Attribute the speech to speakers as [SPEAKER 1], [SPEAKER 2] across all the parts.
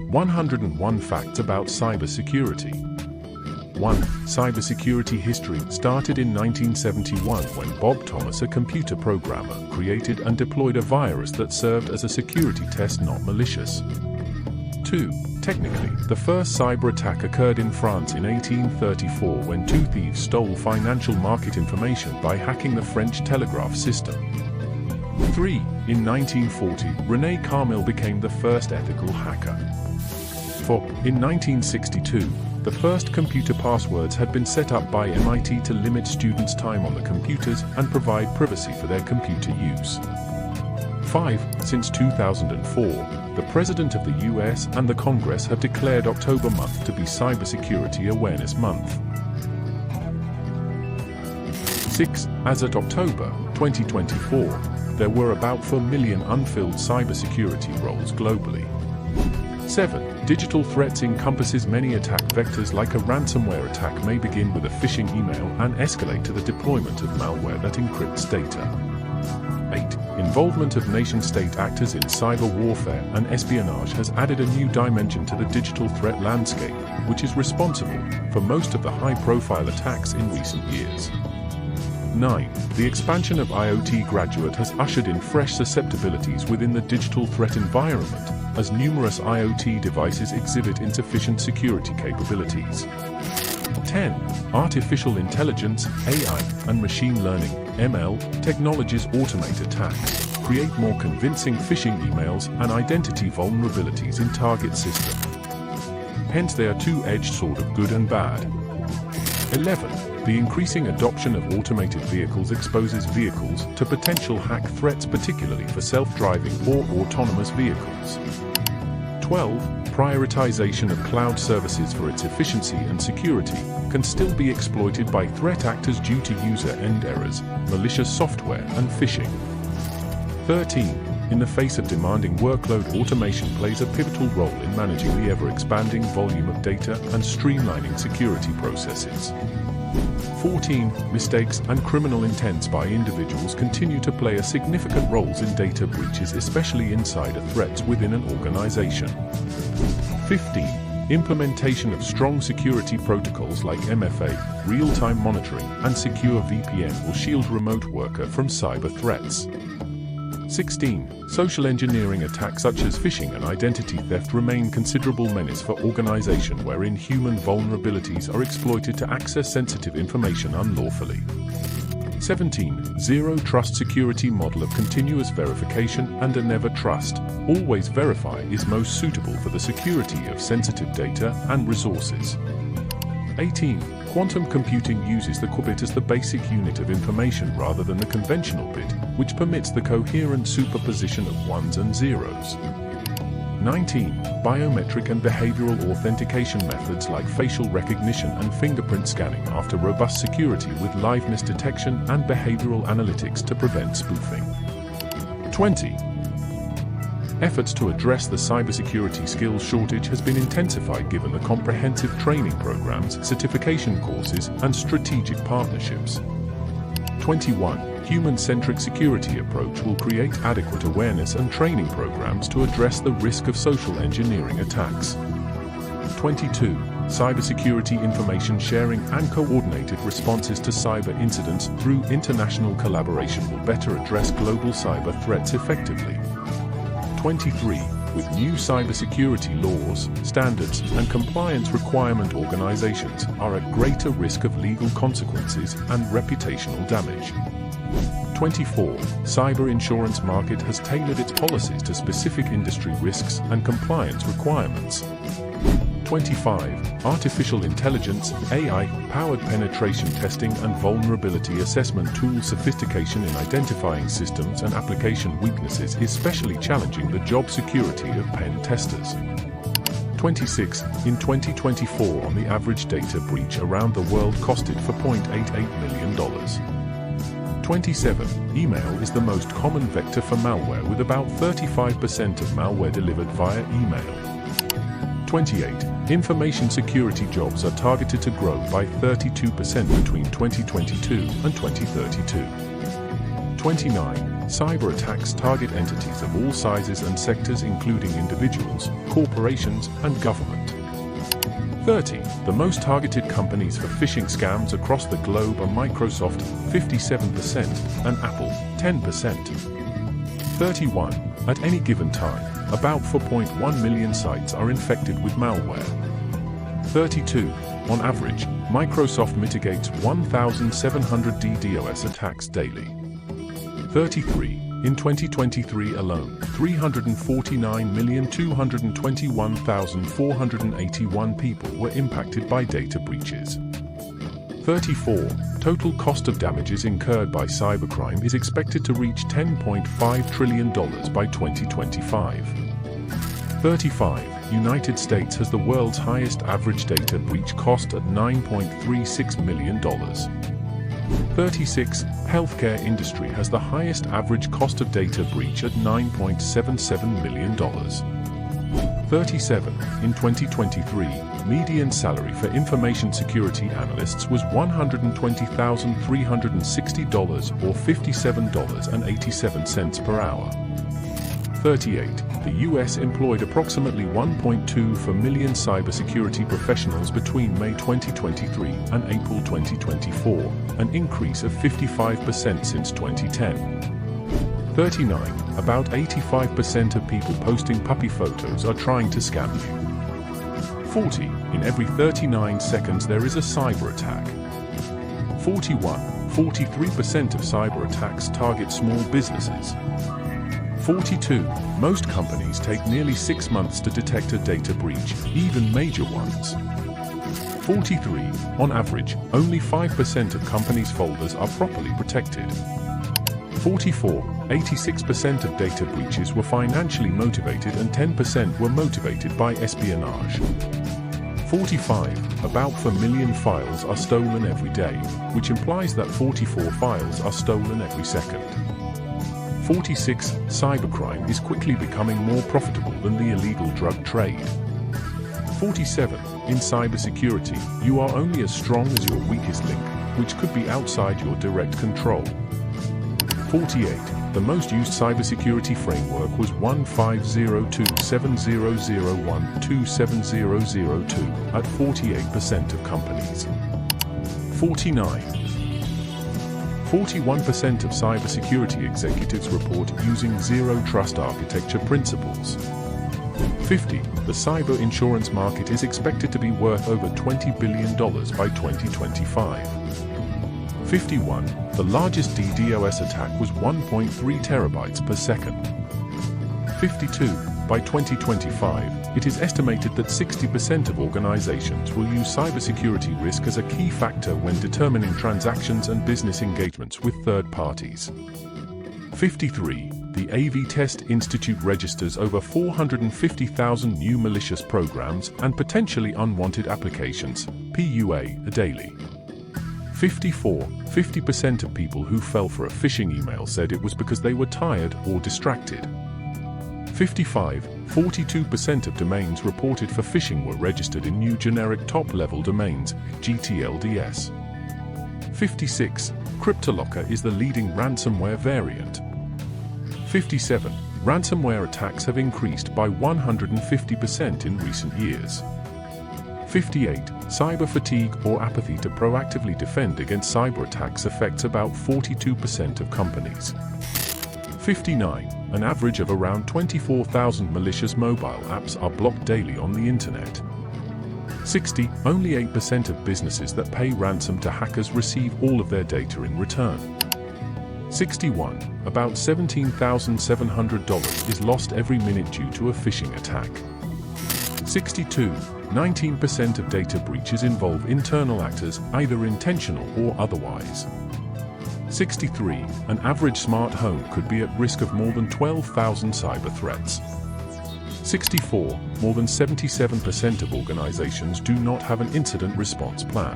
[SPEAKER 1] 101 Facts about Cybersecurity. 1. Cybersecurity history started in 1971 when Bob Thomas, a computer programmer, created and deployed a virus that served as a security test, not malicious. 2. Technically, the first cyber attack occurred in France in 1834 when two thieves stole financial market information by hacking the French telegraph system. 3. In 1940, René Carmel became the first ethical hacker. 4. In 1962, the first computer passwords had been set up by MIT to limit students' time on the computers and provide privacy for their computer use. 5. Since 2004, the President of the US and the Congress have declared October month to be Cybersecurity Awareness Month. 6. As at October 2024, there were about 4 million unfilled cybersecurity roles globally. 7. Digital threats encompasses many attack vectors. Like a ransomware attack may begin with a phishing email and escalate to the deployment of malware that encrypts data. 8. Involvement of nation-state actors in cyber warfare and espionage has added a new dimension to the digital threat landscape, which is responsible for most of the high-profile attacks in recent years. 9. The expansion of IoT graduate has ushered in fresh susceptibilities within the digital threat environment, as numerous IoT devices exhibit insufficient security capabilities. 10. Artificial intelligence, AI, and machine learning, ML, technologies automate attacks, create more convincing phishing emails and identity vulnerabilities in target system. Hence they are two-edged sword of good and bad. 11. The increasing adoption of automated vehicles exposes vehicles to potential hack threats, particularly for self-driving or autonomous vehicles. 12. Prioritization of cloud services for its efficiency and security can still be exploited by threat actors due to user-end errors, malicious software, and phishing. 13. In the face of demanding workload, automation plays a pivotal role in managing the ever-expanding volume of data and streamlining security processes. 14. Mistakes and criminal intents by individuals continue to play a significant roles in data breaches, especially insider threats within an organization. 15. Implementation of strong security protocols like MFA, real-time monitoring, and secure VPN will shield remote worker from cyber threats. 16. Social engineering attacks such as phishing and identity theft remain considerable menace for organization wherein human vulnerabilities are exploited to access sensitive information unlawfully. 17. Zero trust security model of continuous verification and a never trust, always verify is most suitable for the security of sensitive data and resources. 18. Quantum computing uses the qubit as the basic unit of information rather than the conventional bit, which permits the coherent superposition of ones and zeros. 19. Biometric and behavioral authentication methods like facial recognition and fingerprint scanning offer robust security with liveness detection and behavioral analytics to prevent spoofing. 20. Efforts to address the cybersecurity skills shortage has been intensified given the comprehensive training programs, certification courses, and strategic partnerships. 21. Human-centric security approach will create adequate awareness and training programs to address the risk of social engineering attacks. 22. Cybersecurity information sharing and coordinated responses to cyber incidents through international collaboration will better address global cyber threats effectively. 23. With new cybersecurity laws, standards, and compliance requirement, organizations are at greater risk of legal consequences and reputational damage. 24. Cyber insurance market has tailored its policies to specific industry risks and compliance requirements. 25. Artificial intelligence, AI-powered penetration testing and vulnerability assessment tools sophistication in identifying systems and application weaknesses is especially challenging the job security of pen testers. 26. In 2024, on the average data breach around the world costed for $0.88 million. 27. Email is the most common vector for malware, with about 35% of malware delivered via email. 28. Information security jobs are targeted to grow by 32% between 2022 and 2032. 29. cyber attacks target entities of all sizes and sectors, including individuals, corporations, and government. 30. The most targeted companies for phishing scams across the globe are Microsoft, 57%, and Apple, 10%. 31. At any given time, about 4.1 million sites are infected with malware. 32. On average, Microsoft mitigates 1,700 DDoS attacks daily. 33. In 2023 alone, 349,221,481 people were impacted by data breaches. 34. Total cost of damages incurred by cybercrime is expected to reach $10.5 trillion by 2025. 35. United States has the world's highest average data breach cost at $9.36 million. 36. Healthcare industry has the highest average cost of data breach at $9.77 million. 37. In 2023, median salary for information security analysts was $120,360 or $57.87 per hour. 38. The U.S. employed approximately 1.24 million cybersecurity professionals between May 2023 and April 2024, an increase of 55% since 2010. 39. About 85% of people posting puppy photos are trying to scam you. 40. In every 39 seconds there is a cyber attack. 41. 43% of cyber attacks target small businesses. 42. Most companies take nearly 6 months to detect a data breach, even major ones. 43. On average, only 5% of companies' folders are properly protected. 44. 86% of data breaches were financially motivated and 10% were motivated by espionage. 45. About 4 million files are stolen every day, which implies that 44 files are stolen every second. 46. Cybercrime is quickly becoming more profitable than the illegal drug trade. 47. In cybersecurity, you are only as strong as your weakest link, which could be outside your direct control. 48. The most used cybersecurity framework was 15027001270002 at 48% of companies. 49. 41% of cybersecurity executives report using zero-trust architecture principles. 50. The cyber insurance market is expected to be worth over $20 billion by 2025. 51. The largest DDoS attack was 1.3 terabytes per second. 52. By 2025, it is estimated that 60% of organizations will use cybersecurity risk as a key factor when determining transactions and business engagements with third parties. 53. The AV Test Institute registers over 450,000 new malicious programs and potentially unwanted applications, PUA, daily. 54. 50% of people who fell for a phishing email said it was because they were tired or distracted. 55. 42% of domains reported for phishing were registered in new generic top-level domains, GTLDS. 56. CryptoLocker is the leading ransomware variant. 57. Ransomware attacks have increased by 150% in recent years. 58. Cyber fatigue or apathy to proactively defend against cyber attacks affects about 42% of companies. 59. An average of around 24,000 malicious mobile apps are blocked daily on the internet. 60. Only 8% of businesses that pay ransom to hackers receive all of their data in return. 61. About $17,700 is lost every minute due to a phishing attack. 62. 19% of data breaches involve internal actors, either intentional or otherwise. 63. An average smart home could be at risk of more than 12,000 cyber threats. 64. More than 77% of organizations do not have an incident response plan.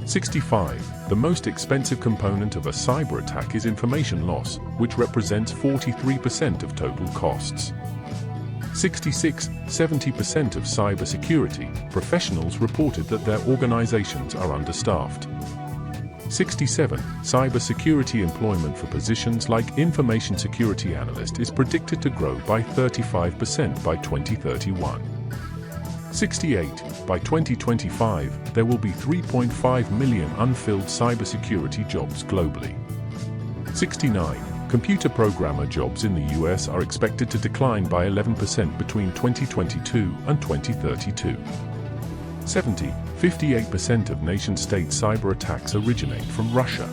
[SPEAKER 1] 65. The most expensive component of a cyber attack is information loss, which represents 43% of total costs. 66. 70% of cybersecurity professionals reported that their organizations are understaffed. 67. Cybersecurity employment for positions like information security analyst is predicted to grow by 35% by 2031. 68. By 2025, there will be 3.5 million unfilled cybersecurity jobs globally. 69. Computer programmer jobs in the US are expected to decline by 11% between 2022 and 2032. 70. 58% of nation-state cyber attacks originate from Russia.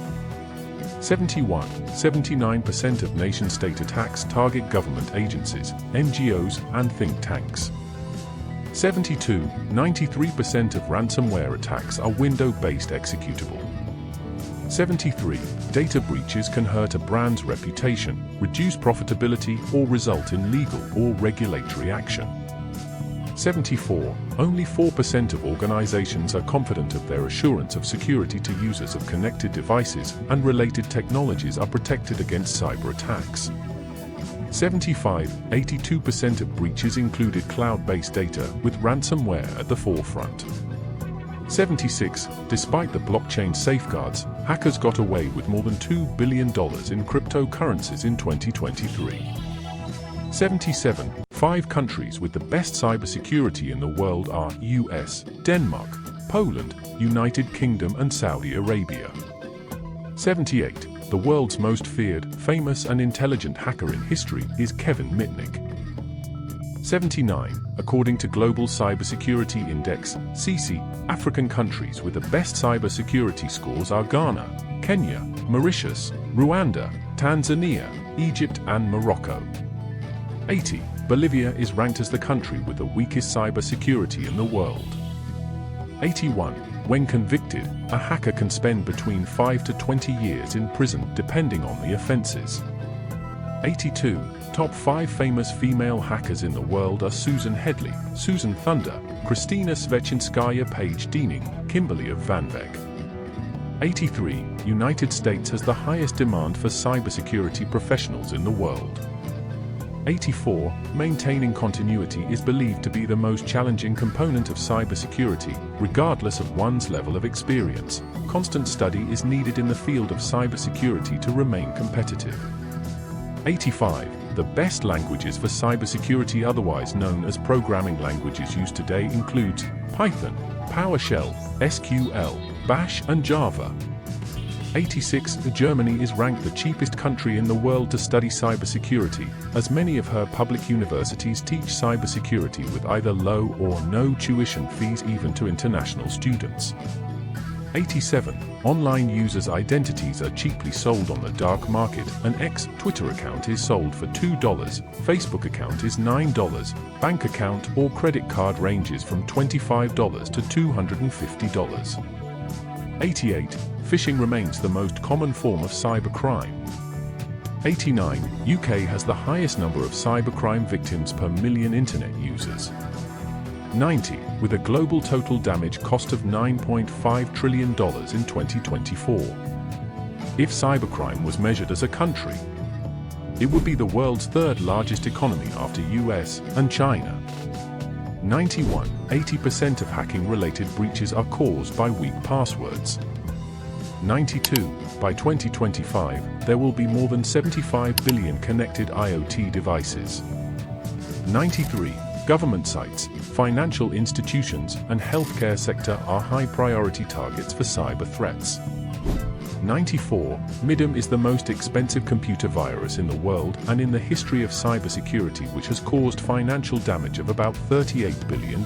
[SPEAKER 1] 71. 79% of nation-state attacks target government agencies, NGOs, and think tanks. 72. 93% of ransomware attacks are window-based executable. 73. Data breaches can hurt a brand's reputation, reduce profitability, or result in legal or regulatory action. 74. Only 4% of organizations are confident of their assurance of security to users of connected devices and related technologies are protected against cyber attacks. 75. 82% of breaches included cloud-based data, with ransomware at the forefront. 76. Despite the blockchain safeguards, hackers got away with more than $2 billion in cryptocurrencies in 2023. 77. 5 countries with the best cybersecurity in the world are US, Denmark, Poland, United Kingdom and Saudi Arabia. 78. The world's most feared, famous and intelligent hacker in history is Kevin Mitnick. 79. According to Global Cybersecurity Index, CC, African countries with the best cybersecurity scores are Ghana, Kenya, Mauritius, Rwanda, Tanzania, Egypt and Morocco. 80. Bolivia is ranked as the country with the weakest cybersecurity in the world. 81. When convicted, a hacker can spend between 5 to 20 years in prison depending on the offenses. 82. Top 5 famous female hackers in the world are Susan Headley, Susan Thunder, Kristina Svechinskaya, Paige Deaning, Kimberly of Vanveg. 83. United States has the highest demand for cybersecurity professionals in the world. 84. Maintaining continuity is believed to be the most challenging component of cybersecurity, regardless of one's level of experience. Constant study is needed in the field of cybersecurity to remain competitive. 85. The best languages for cybersecurity, otherwise known as programming languages used today, includes Python, PowerShell, SQL, Bash and Java. 86. Germany is ranked the cheapest country in the world to study cybersecurity, as many of her public universities teach cybersecurity with either low or no tuition fees even to international students. 87. Online users' identities are cheaply sold on the dark market. An ex-Twitter account is sold for $2, Facebook account is $9, bank account or credit card ranges from $25 to $250. 88. Phishing remains the most common form of cybercrime. 89. UK has the highest number of cybercrime victims per million internet users. 90. With a global total damage cost of $9.5 trillion in 2024. If cybercrime was measured as a country, it would be the world's third largest economy after US and China. 91. 80% of hacking-related breaches are caused by weak passwords. 92. By 2025, there will be more than 75 billion connected IoT devices. 93. Government sites, financial institutions, and healthcare sector are high-priority targets for cyber threats. 94. Midem is the most expensive computer virus in the world and in the history of cybersecurity, which has caused financial damage of about $38 billion.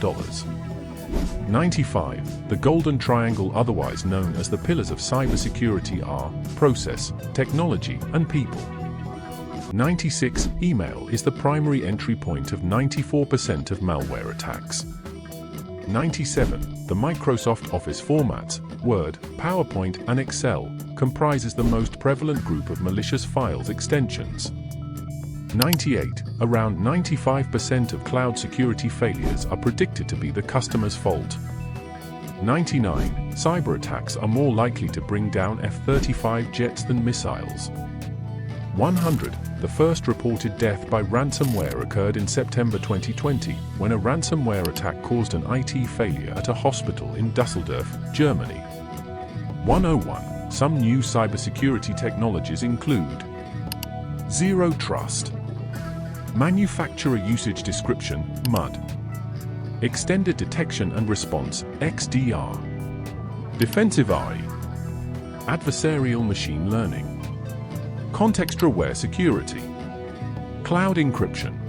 [SPEAKER 1] 95. The Golden Triangle, otherwise known as the pillars of cybersecurity, are process, technology, and people. 96. Email is the primary entry point of 94% of malware attacks. 97. The Microsoft Office formats, Word, PowerPoint, and Excel, comprises the most prevalent group of malicious files extensions. 98. Around 95% of cloud security failures are predicted to be the customer's fault. 99. Cyber attacks are more likely to bring down F-35 jets than missiles. 100. The first reported death by ransomware occurred in September 2020, when a ransomware attack caused an IT failure at a hospital in Düsseldorf, Germany. 101. Some new cybersecurity technologies include Zero Trust, Manufacturer Usage Description, MUD, Extended Detection and Response, XDR, Defensive AI, Adversarial Machine Learning, Context-Aware Security, Cloud Encryption.